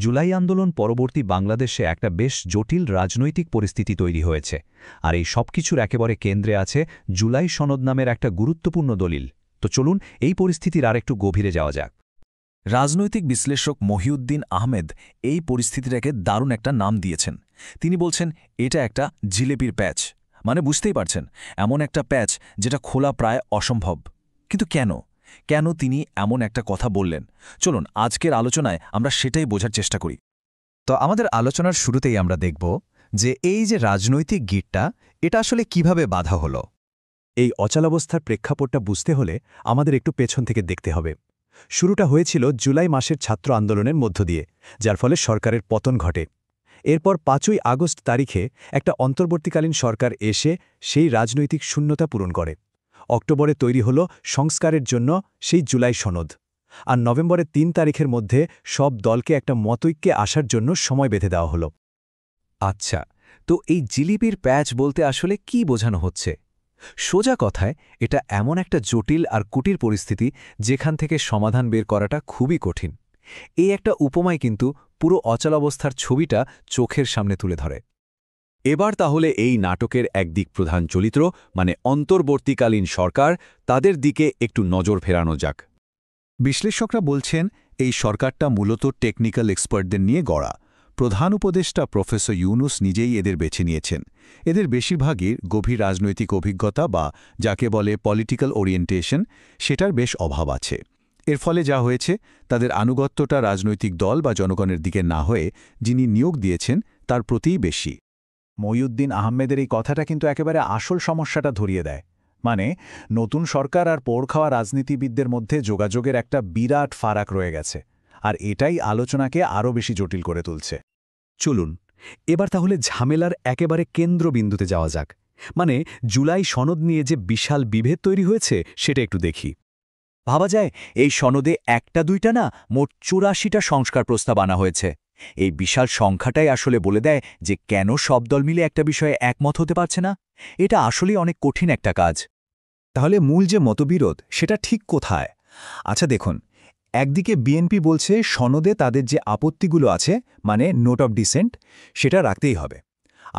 জুলাই আন্দোলন পরবর্তী বাংলাদেশে একটা বেশ জটিল রাজনৈতিক পরিস্থিতি তৈরি হয়েছে, আর এই সবকিছুর একেবারে কেন্দ্রে আছে জুলাই সনদ নামের একটা গুরুত্বপূর্ণ দলিল। তো চলুন এই পরিস্থিতির আরেকটু গভীরে যাওয়া যাক। রাজনৈতিক বিশ্লেষক মহিউদ্দিন আহমেদ এই পরিস্থিতিটাকে দারুণ একটা নাম দিয়েছেন। তিনি বলছেন এটা একটা জিলেপির প্যাচ, মানে বুঝতেই পারছেন এমন একটা প্যাচ যেটা খোলা প্রায় অসম্ভব। কিন্তু কেন তিনি এমন একটা কথা বললেন? চলুন আজকের আলোচনায় আমরা সেটাই বোঝার চেষ্টা করি। তো আমাদের আলোচনার শুরুতেই আমরা দেখব যে এই যে রাজনৈতিক গিঁটটা, এটা আসলে কিভাবে বাধা হলো। এই অচলাবস্থার প্রেক্ষাপটটা বুঝতে হলে আমাদের একটু পেছন থেকে দেখতে হবে। শুরুটা হয়েছিল জুলাই মাসের ছাত্র আন্দোলনের মধ্য দিয়ে, যার ফলে সরকারের পতন ঘটে। এরপর ৫ই আগস্ট তারিখে একটা অন্তর্বর্তীকালীন সরকার এসে সেই রাজনৈতিক শূন্যতা পূরণ করে। অক্টোবরে তৈরি হল সংস্কারের জন্য সেই জুলাই সনদ, আর নভেম্বরের ৩ তারিখের মধ্যে সব দলকে একটা মতৈক্যে আসার জন্য সময় বেঁধে দেওয়া হলো। আচ্ছা, তো এই জিলিপির প্যাচ বলতে আসলে কি বোঝানো হচ্ছে? সোজা কথায় এটা এমন একটা জটিল আর কুটির পরিস্থিতি যেখান থেকে সমাধান বের করাটা খুবই কঠিন। এই একটা উপমায় কিন্তু পুরো অচলাবস্থার ছবিটা চোখের সামনে তুলে ধরে। এবার তাহলে এই নাটকের একদিক প্রধান চরিত্র মানে অন্তর্বর্তীকালীন সরকার, তাদের দিকে একটু নজর ফেরানো যাক। বিশ্লেষকরা বলছেন এই সরকারটা মূলত টেকনিক্যাল এক্সপার্টদের নিয়ে গড়া। প্রধান উপদেষ্টা প্রফেসর ইউনুস নিজেই এদের বেছে নিয়েছেন। এদের বেশিরভাগই গভীর রাজনৈতিক অভিজ্ঞতা বা যাকে বলে পলিটিক্যাল ওরিয়েন্টেশন, সেটার বেশ অভাব আছে। এর ফলে যা হয়েছে, তাদের আনুগত্যটা রাজনৈতিক দল বা জনগণের দিকে না হয়ে যিনি নিয়োগ দিয়েছেন তার প্রতিই বেশি। মহিউদ্দিন আহমেদের এই কথাটা কিন্তু একেবারে আসল সমস্যাটা ধরিয়ে দেয়। মানে নতুন সরকার আর পোড় খাওয়া রাজনীতিবিদদের মধ্যে যোগাযোগের একটা বিরাট ফারাক রয়ে গেছে, আর এটাই আলোচনাকে আরও বেশি জটিল করে তুলছে। চলুন এবার তাহলে ঝামেলার একেবারে কেন্দ্রবিন্দুতে যাওয়া যাক। মানে জুলাই সনদ নিয়ে যে বিশাল বিভেদ তৈরি হয়েছে সেটা একটু দেখি। ভাবা যায় এই সনদে একটা দুইটা না, মোট ৮৪টা সংস্কার প্রস্তাব আনা হয়েছে। এই বিশাল সংখ্যাটাই আসলে বলে দেয় যে কেন সব দল মিলে একটা বিষয়ে একমত হতে পারছে না। এটা আসলেই অনেক কঠিন একটা কাজ। তাহলে মূল যে মতবিরোধ সেটা ঠিক কোথায়? আচ্ছা দেখুন, একদিকে বিএনপি বলছে সনদে তাদের যে আপত্তিগুলো আছে, মানে নোট অফ ডিসেন্ট, সেটা রাখতেই হবে।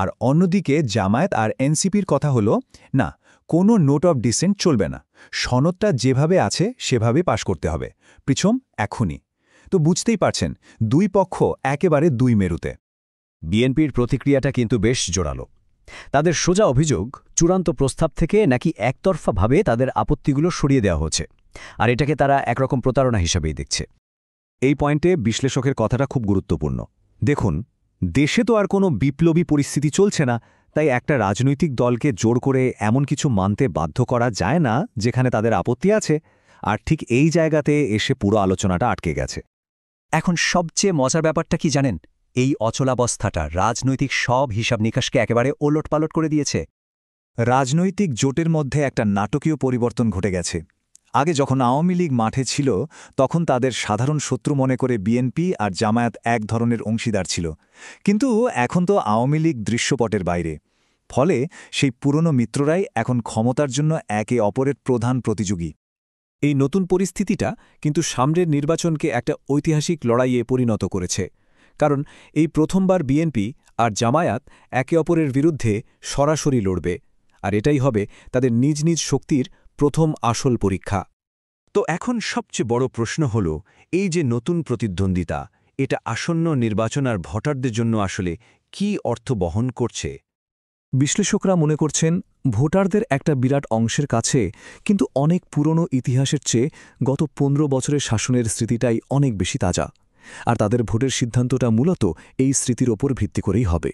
আর অন্যদিকে জামায়াত আর এনসিপির কথা হলো না, কোনো নোট অফ ডিসেন্ট চলবে না, সনদটা যেভাবে আছে সেভাবে পাশ করতে হবে, পিছম এখনই। তো বুঝতেই পারছেন দুই পক্ষ একেবারে দুই মেরুতে। বিএনপির প্রতিক্রিয়াটা কিন্তু বেশ জোরালো। তাদের সোজা অভিযোগ চূড়ান্ত প্রস্তাব থেকে নাকি একতরফাভাবে তাদের আপত্তিগুলো সরিয়ে দেওয়া হচ্ছে, আর এটাকে তারা একরকম প্রতারণা হিসাবেই দেখছে। এই পয়েন্টে বিশ্লেষকের কথাটা খুব গুরুত্বপূর্ণ। দেখুন, দেশে তো আর কোনো বিপ্লবী পরিস্থিতি চলছে না, তাই একটা রাজনৈতিক দলকে জোর করে এমন কিছু মানতে বাধ্য করা যায় না যেখানে তাদের আপত্তি আছে, আর ঠিক এই জায়গাতে এসে পুরো আলোচনাটা আটকে গেছে। এখন সবচেয়ে মজার ব্যাপারটা কি জানেন? এই অচলাবস্থাটা রাজনৈতিক সব হিসাব নিকাশকে একেবারে ওলটপালট করে দিয়েছে। রাজনৈতিক জোটের মধ্যে একটা নাটকীয় পরিবর্তন ঘটে গেছে। আগে যখন আওয়ামী লীগ মাঠে ছিল তখন তাদের সাধারণ শত্রু মনে করে বিএনপি আর জামায়াত এক ধরনের অংশীদার ছিল, কিন্তু এখন তো আওয়ামী লীগ দৃশ্যপটের বাইরে। ফলে সেই পুরনো মিত্ররাই এখন ক্ষমতার জন্য একে অপরের প্রধান প্রতিযোগী। এই নতুন পরিস্থিতিটা কিন্তু সামনের নির্বাচনকে একটা ঐতিহাসিক লড়াইয়ে পরিণত করেছে, কারণ এই প্রথমবার বিএনপি আর জামায়াত একে অপরের বিরুদ্ধে সরাসরি লড়বে, আর এটাই হবে তাদের নিজ নিজ শক্তির প্রথম আসল পরীক্ষা। তো এখন সবচেয়ে বড় প্রশ্ন হল, এই যে নতুন প্রতিদ্বন্দ্বিতা, এটা আসন্ন নির্বাচন আর ভোটারদের জন্য আসলে কি অর্থ বহন করছে? বিশ্লেষকরা মনে করছেন ভোটারদের একটা বিরাট অংশের কাছে কিন্তু অনেক পুরনো ইতিহাসের চেয়ে গত ১৫ বছরের শাসনের স্মৃতিটাই অনেক বেশি তাজা, আর তাদের ভোটের সিদ্ধান্তটা মূলত এই স্মৃতির ওপর ভিত্তি করেই হবে।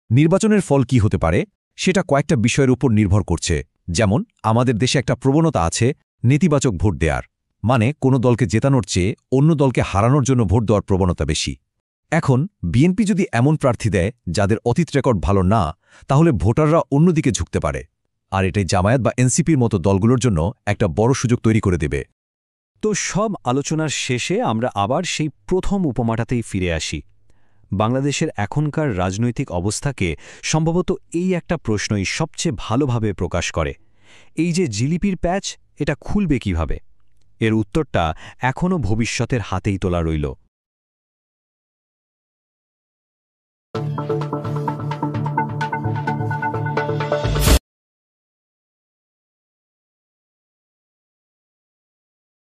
নির্বাচনের ফল কি হতে পারে সেটা কয়েকটা বিষয়ের উপর নির্ভর করছে। যেমন আমাদের দেশে একটা প্রবণতা আছে নেতিবাচক ভোট দেওয়ার, মানে কোনো দলকে জেতানোর চেয়ে অন্য দলকে হারানোর জন্য ভোট দেওয়ার প্রবণতা বেশি। এখন বিএনপি যদি এমন প্রার্থী দেয় যাদের অতীত রেকর্ড ভালো না, তাহলে ভোটাররা অন্যদিকে ঝুঁকতে পারে, আর এটাই জামায়াত বা এনসিপির মতো দলগুলোর জন্য একটা বড় সুযোগ তৈরি করে দেবে। তো সব আলোচনার শেষে আমরা আবার সেই প্রথম উপমাটাতেই ফিরে আসি। বাংলাদেশের এখনকার রাজনৈতিক অবস্থাকে সম্ভবত এই একটা প্রশ্নই সবচেয়ে ভালোভাবে প্রকাশ করে। এই যে জিলিপির প্যাচ, এটা খুলবে কিভাবে? এর উত্তরটা এখনও ভবিষ্যতের হাতেই তোলা রইল।